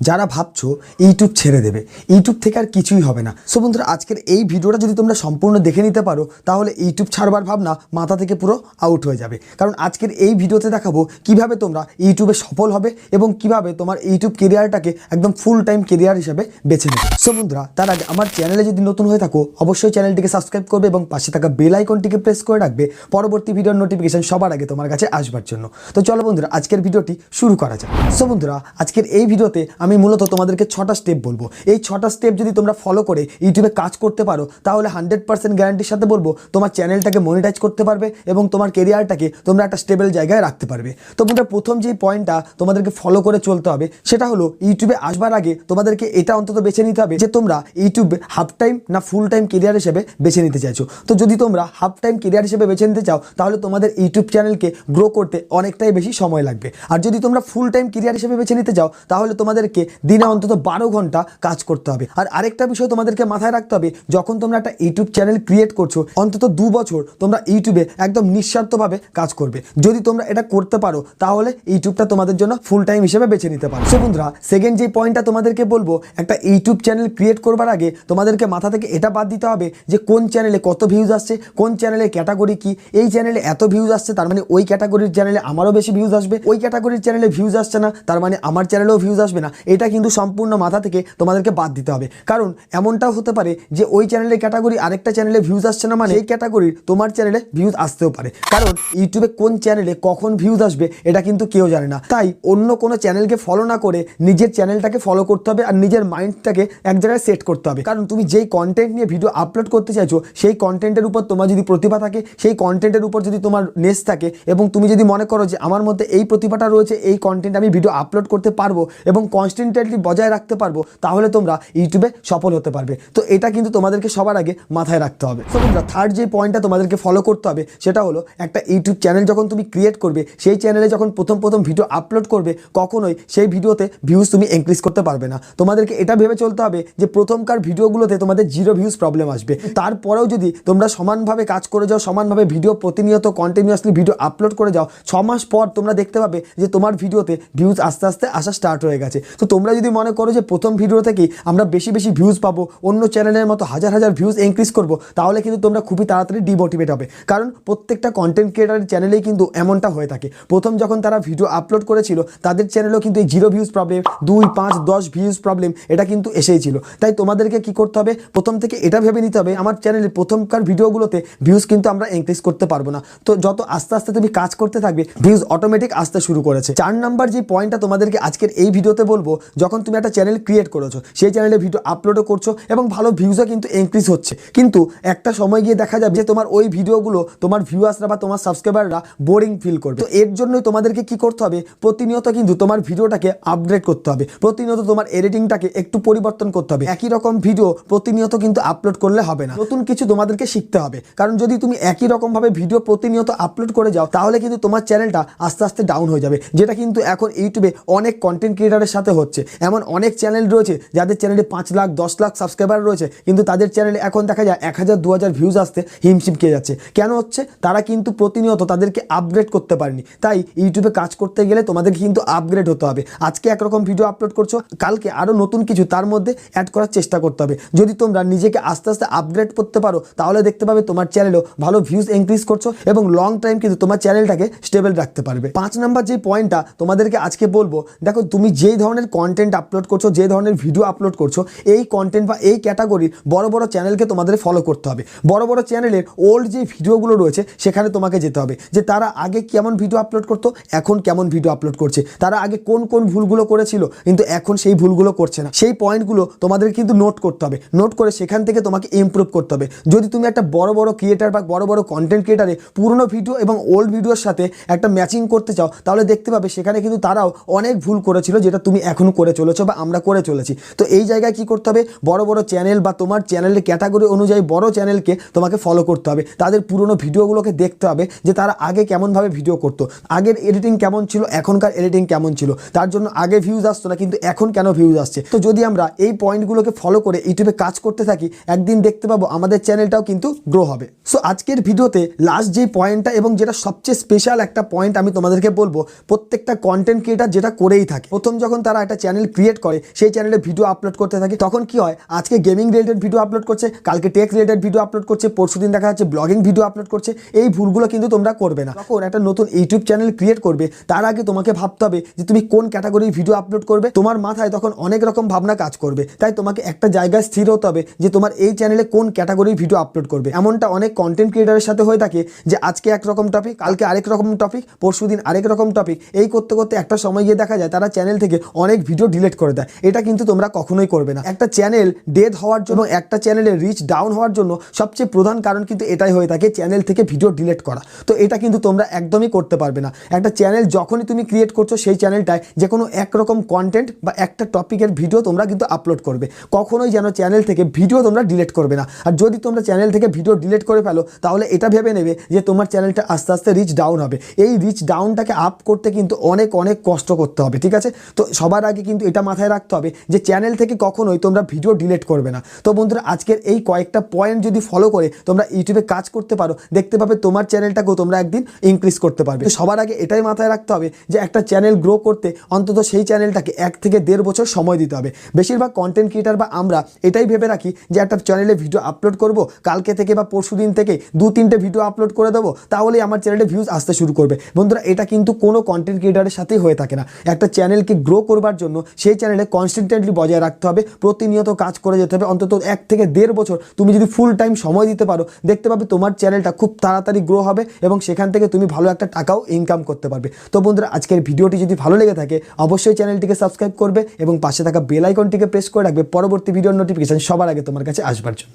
যারা ভাবছো ইউটিউব ছেড়ে দেবে, ইউটিউব থেকে আর কিছুই হবে না। সো বন্ধুরা, আজকের এই ভিডিওটা যদি তোমরা সম্পূর্ণ দেখে নিতে পারো তাহলে ইউটিউব ছাড়বার ভাবনা মাথা থেকে পুরো আউট হয়ে যাবে। কারণ আজকের এই ভিডিওতে দেখাবো কিভাবে তোমরা ইউটিউবে সফল হবে এবং কিভাবে তোমার ইউটিউব কেরিয়ারটাকে একদম ফুল টাইম কেরিয়ার হিসেবে বেছে নেবে। সো বন্ধুরা, তার আগে আমার চ্যানেলে যদি নতুন হয়ে থাকো অবশ্যই চ্যানেলটিকে সাবস্ক্রাইব করবে এবং পাশে থাকা বেল আইকনটিকে প্রেস করে রাখবে পরবর্তী ভিডিওর নোটিফিকেশন সবার আগে তোমার কাছে আসবার জন্য। তো চলো বন্ধুরা, আজকের ভিডিওটি শুরু করা যাক। সো বন্ধুরা, আজকের এই ভিডিওতে আমি মূলত তোমাদেরকে 6টা স্টেপ বলবো। এই 6টা স্টেপ যদি তোমরা ফলো করে ইউটিউবে কাজ করতে পারো তাহলে 100% গ্যারান্টির সাথে বলবো তোমার চ্যানেলটাকে মনিটাইজ করতে পারবে এবং তোমার কেরিয়ারটাকে তোমরা একটা স্টেবল জায়গায় রাখতে পারবে। তো বন্ধুরা, প্রথম যে পয়েন্টটা তোমাদেরকে ফলো করে চলতে হবে সেটা হলো ইউটিউবে আসবার আগে তোমাদেরকে এটা অন্তত বেছে নিতে হবে যে তোমরা ইউটিউবে হাফ টাইম না ফুল টাইম কেরিয়ার হিসেবে বেছে নিতে চাইছো। তো যদি তোমরা হাফ টাইম কেরিয়ার হিসেবে বেছে নিতে চাও তাহলে তোমাদের ইউটিউব চ্যানেলকে গ্রো করতে অনেকটাই বেশি সময় লাগবে। আর যদি তোমরা ফুল টাইম কেরিয়ার হিসেবে বেছে নিতে চাও তাহলে তোমাদেরকে দিনে অন্তত 12 ঘন্টা কাজ করতে হবে। আর আরেকটা বিষয় তোমাদেরকে মাথায় রাখতে হবে, যখন তোমরা একটা ইউটিউব চ্যানেল ক্রিয়েট করছো অন্তত 2 বছর তোমরা ইউটিউবে একদম নিঃস্বার্থভাবে কাজ করবে। যদি তোমরা এটা করতে পারো তাহলে ইউটিউবটা তোমাদের জন্য ফুল টাইম হিসেবে বেছে নিতে পারো। সো বন্ধুরা, সেকেন্ড যে পয়েন্টটা তোমাদেরকে বলবো, একটা ইউটিউব চ্যানেল ক্রিয়েট করবার আগে তোমাদেরকে মাথা থেকে এটা বাদ দিতে হবে যে কোন চ্যানেলে কত ভিউজ আসছে, কোন চ্যানেলের ক্যাটাগরি কি। এই চ্যানেলে এত ভিউজ আসছে তার মানে ওই ক্যাটাগরির চ্যানেলে আমারও বেশি ভিউজ আসবে, ওই ক্যাটাগরির চ্যানেলে ভিউজ আসছে না তার মানে আমার চ্যানেলেও ভিউজ আসবে না। এটা কিন্তু সম্পূর্ণ মাথা থেকে তোমাদেরকে বাদ দিতে হবে। কারণ এমনটাও হতে পারে যে ওই চ্যানেলের ক্যাটাগরি আরেকটা চ্যানেলে ভিউজ আসছে না মানে এই ক্যাটাগরির তোমার চ্যানেলে ভিউজ আসতেও পারে। কারণ ইউটিউবে কোন চ্যানেলে কখন ভিউজ আসবে এটা কিন্তু কেউ জানে না। তাই অন্য কোনো চ্যানেলকে ফলো না করে নিজের চ্যানেলটাকে ফলো করতে হবে আর নিজের মাইন্ডটাকে এক জায়গায় সেট করতে হবে। কারণ তুমি যেই কন্টেন্ট নিয়ে ভিডিও আপলোড করতে চাইছো সেই কন্টেন্টের উপর তোমার যদি প্রতিভা থাকে, সেই কন্টেন্টের উপর যদি তোমার নেস থাকে এবং তুমি যদি মনে করো যে আমার মধ্যে এই প্রতিভাটা রয়েছে, এই কন্টেন্ট আমি ভিডিও আপলোড করতে পারবো এবং কনস্ট্যান্টলি বজায় রাখতে পারবো, তাহলে তোমরা ইউটিউবে সফল হতে পারবে। তো এটা কিন্তু তোমাদেরকে সবার আগে মাথায় রাখতে হবে। তো তোমরা থার্ড যে পয়েন্টটা তোমাদেরকে ফলো করতে হবে সেটা হলো, একটা ইউটিউব চ্যানেল যখন তুমি ক্রিয়েট করবে সেই চ্যানেলে যখন প্রথম ভিডিও আপলোড করবে কখনোই সেই ভিডিওতে ভিউজ তুমি ইনক্রিজ করতে পারবে না। তোমাদেরকে এটা ভেবে চলতে হবে যে প্রথমকার ভিডিওগুলোতে তোমাদের 0 ভিউজ প্রবলেম আসবে। তারপরেও যদি তোমরা সমানভাবে কাজ করে যাও, সমানভাবে ভিডিও প্রতিনিয়ত কন্টিনিউয়াসলি ভিডিও আপলোড করে যাও, 6 মাস পর তোমরা দেখতে পাবে যে তোমার ভিডিওতে ভিউজ আস্তে আস্তে আসা স্টার্ট হয়ে গেছে। তো তোমরা যদি মনে করো যে প্রথম ভিডিও থেকেই আমরা বেশি ভিউজ পাবো, অন্য চ্যানেলের মতো হাজার ভিউজ ইনক্রিজ করবো, তাহলে কিন্তু তোমরা খুবই তাড়াতাড়ি ডিমোটিভেট হবে। কারণ প্রত্যেকটা কন্টেন্ট ক্রিয়েটারের চ্যানেলেই কিন্তু এমনটা হয়ে থাকে। প্রথম যখন তারা ভিডিও আপলোড করেছিল তাদের চ্যানেলেও কিন্তু এই 0 ভিউজ প্রবলেম, 2, 5, 10 ভিউজ প্রবলেম এটা কিন্তু এসেই ছিল। তাই তোমাদেরকে কি করতে হবে, প্রথম থেকে এটা ভেবে নিতে হবে আমার চ্যানেলের প্রথমকার ভিডিওগুলোতে ভিউজ কিন্তু আমরা ইনক্রিজ করতে পারবো না। তো যত আস্তে আস্তে তুমি কাজ করতে থাকবে ভিউজ অটোমেটিক আসতে শুরু করেছে। 4 নাম্বার যে পয়েন্টটা তোমাদেরকে আজকের এই ভিডিওতে বলবো, যখন তুমি একটা চ্যানেল ক্রিয়েট করেছো সেই চ্যানেলে ভিডিও আপলোডও করছো এবং ভালো ভিউজও কিন্তু ইনক্রিজ হচ্ছে, কিন্তু একটা সময় গিয়ে দেখা যাবে যে তোমার ওই ভিডিওগুলো তোমার ভিউয়ার্সরা বা তোমার সাবস্ক্রাইবাররা বোরিং ফিল করবে। তো এর জন্যই তোমাদেরকে কি করতে হবে, প্রতিনিয়ত কিন্তু তোমার ভিডিওটাকে আপগ্রেড করতে হবে, প্রতিনিয়ত তোমার এডিটিংটাকে একটু পরিবর্তন করতে হবে। একই রকম ভিডিও প্রতিনিয়ত কিন্তু আপলোড করলে হবে না, নতুন কিছু তোমাদেরকে শিখতে হবে। কারণ যদি তুমি একই রকমভাবে ভিডিও প্রতিনিয়ত আপলোড করে যাও তাহলে কিন্তু তোমার চ্যানেলটা আস্তে আস্তে ডাউন হয়ে যাবে, যেটা কিন্তু এখন ইউটিউবে অনেক কন্টেন্ট ক্রিয়েটারের সাথে হচ্ছে। এমন অনেক চ্যানেল রয়েছে যাদের চ্যানেলে 5 লাখ 10 লাখ সাবস্ক্রাইবার রয়েছে, কিন্তু তাদের চ্যানেলে এখন দেখা যায় 1000 2000 ভিউজ আসতে হিমশিম খেয়ে যাচ্ছে। কেন হচ্ছে? তারা কিন্তু প্রতিনিয়ত তাদেরকে আপগ্রেড করতে পারেনি। তাই ইউটিউবে কাজ করতে গেলে তোমাদেরকে কিন্তু আপগ্রেড হতে হবে। আজকে একরকম ভিডিও আপলোড করছো, কালকে আরও নতুন কিছু তার মধ্যে অ্যাড করার চেষ্টা করতে হবে। যদি তোমরা নিজেকে আস্তে আস্তে আপগ্রেড করতে পারো তাহলে দেখতে পাবে তোমার চ্যানেলেও ভালো ভিউজ ইনক্রিজ করছো এবং লং টাইম কিন্তু তোমার চ্যানেলটাকে স্টেবল রাখতে পারবে। 5 নাম্বার যে পয়েন্টটা তোমাদেরকে আজকে বলবো, দেখো তুমি যেই ধরনের কন্টেন্ট আপলোড করছো, যে ধরনের ভিডিও আপলোড করছো, এই কন্টেন্ট বা এই ক্যাটাগরির বড় চ্যানেলকে তোমাদের ফলো করতে হবে। বড় চ্যানেলের ওল্ড যে ভিডিওগুলো রয়েছে সেখানে তোমাকে যেতে হবে যে তারা আগে কেমন ভিডিও আপলোড করতো, এখন কেমন ভিডিও আপলোড করছে, তারা আগে কোন ভুলগুলো করেছিল কিন্তু এখন সেই ভুলগুলো করছে না। সেই পয়েন্টগুলো তোমাদের কিন্তু নোট করতে হবে, নোট করে সেখান থেকে তোমাকে ইমপ্রুভ করতে হবে। যদি তুমি একটা বড় ক্রিয়েটার বা বড় কন্টেন্ট ক্রিয়েটারে পুরনো ভিডিও এবং ওল্ড ভিডিওর সাথে একটা ম্যাচিং করতে চাও তাহলে দেখতে পাবে সেখানে কিন্তু তারাও অনেক ভুল করেছিল যেটা তুমি এখন করে চলেছো বা আমরা করে চলেছি। তো এই জায়গায় কি করতে হবে, বড় চ্যানেল বা তোমার চ্যানেলের ক্যাটাগরি অনুযায়ী বড় চ্যানেলকে তোমাকে ফলো করতে হবে। তাদের পুরনো ভিডিওগুলোকে দেখতে হবে যে তারা আগে কেমনভাবে ভিডিও করতো, আগের এডিটিং কেমন ছিল, এখনকার এডিটিং কেমন ছিল, তার জন্য আগে ভিউজ আসতো না কিন্তু এখন কেন ভিউজ আসছে। তো যদি আমরা এই পয়েন্টগুলোকে ফলো করে ইউটিউবে কাজ করতে থাকি একদিন দেখতে পাবো আমাদের চ্যানেলটাও কিন্তু গ্রো হবে। সো আজকের ভিডিওতে লাস্ট যে পয়েন্টটা এবং যেটা সবচেয়ে স্পেশাল একটা পয়েন্ট আমি তোমাদেরকে বলবো, প্রত্যেকটা কন্টেন্ট ক্রিয়েটার যেটা করেই থাকে, প্রথম যখন তারা একটা একটা চ্যানেল ক্রিয়েট করে সেই চ্যানেলে ভিডিও আপলোড করতে থাকে, তখন কি হয়, আজকে গেমিং রিলেটেড ভিডিও আপলোড করছে, কালকে টেক রিলেটেড ভিডিও আপলোড করছে, পরশুদিন দেখা যাচ্ছে ব্লগিং ভিডিও আপলোড করছে। এই ভুলগুলো কিন্তু তোমরা করবে না। যখন একটা নতুন ইউটিউব চ্যানেল ক্রিয়েট করবে তার আগে তোমাকে ভাবতে হবে যে তুমি কোন ক্যাটাগরির ভিডিও আপলোড করবে। তোমার মাথায় তখন অনেক রকম ভাবনা কাজ করবে, তাই তোমাকে একটা জায়গায় স্থির হতে হবে যে তোমার এই চ্যানেলে কোন ক্যাটাগরির ভিডিও আপলোড করবে। এমনটা অনেক কন্টেন্ট ক্রিয়েটারের সাথে হয়ে থাকে যে আজকে একরকম টপিক, কালকে আরেক রকম টপিক, পরশুদিন আরেক রকম টপিক, এই করতে করতে একটা সময় গিয়ে দেখা যায় তারা চ্যানেল থেকে অনেক ভিডিও ডিলিট করে দেয়। এটা কিন্তু তোমরা কখনোই করবে না। একটা চ্যানেল ডেথ হওয়ার জন্য, একটা চ্যানেলের রিচ ডাউন হওয়ার জন্য সবচেয়ে প্রধান কারণ কিন্তু এটাই হয়ে থাকে, চ্যানেল থেকে ভিডিও ডিলিট করা। তো এটা কিন্তু তোমরা একদমই করতে পারবে না। একটা চ্যানেল যখনই তুমি ক্রিয়েট করছো সেই চ্যানেলটায় যে কোনো একরকম কন্টেন্ট বা একটা টপিকের ভিডিও তোমরা কিন্তু আপলোড করবে। কখনোই যেন চ্যানেল থেকে ভিডিও তোমরা ডিলিট করবে না। আর যদি তোমরা চ্যানেল থেকে ভিডিও ডিলিট করে ফেলো তাহলে এটা ভেবে নেবে যে তোমার চ্যানেলটা আস্তে আস্তে রিচ ডাউন হবে। এই রিচ ডাউনটাকে আপ করতে কিন্তু অনেক কষ্ট করতে হবে, ঠিক আছে? তো সবার আগে কিন্তু এটা মাথায় রাখতে হবে যে চ্যানেল থেকে কখনোই তোমরা ভিডিও ডিলিট করবে না। তো বন্ধুরা, আজকের এই কয়েকটা পয়েন্ট যদি ফলো করে তোমরা ইউটিউবে কাজ করতে পারো, দেখতে পাবে তোমার চ্যানেলটাকেও তোমরা একদিন ইনক্রিজ করতে পারবে। সবার আগে এটাই মাথায় রাখতে হবে যে একটা চ্যানেল গ্রো করতে অন্তত সেই চ্যানেলটাকে 1 থেকে 1.5 বছর সময় দিতে হবে। বেশিরভাগ কন্টেন্ট ক্রিয়েটার বা আমরা এটাই ভেবে রাখি যে একটা চ্যানেলে ভিডিও আপলোড করব, কালকে থেকে বা পরশুদিন থেকে 2-3টে ভিডিও আপলোড করে দেবো, তাহলেই আমার চ্যানেলে ভিউজ আসতে শুরু করবে। বন্ধুরা, এটা কিন্তু কোনো কন্টেন্ট ক্রিয়েটারের সাথেই হয়ে থাকে না। একটা চ্যানেলকে গ্রো করবার জন্য সেই চ্যানেলে কনসিস্টেন্টলি বজায় রাখতে হবে, প্রতিনিয়ত কাজ করে যেতে হবে। অন্তত 1 থেকে 1.5 বছর তুমি যদি ফুল টাইম সময় দিতে পারো, দেখতে পাবে তোমার চ্যানেলটা খুব তাড়াতাড়ি গ্রো হবে এবং সেখান থেকে তুমি ভালো একটা টাকাও ইনকাম করতে পারবে। তো বন্ধুরা, আজকের ভিডিওটি যদি ভালো লেগে থাকে অবশ্যই চ্যানেলটিকে সাবস্ক্রাইব করবে এবং পাশে থাকা বেল আইকনটিকে প্রেস করে রাখবে পরবর্তী ভিডিওর নোটিফিকেশন সবার আগে তোমার কাছে আসবার জন্য।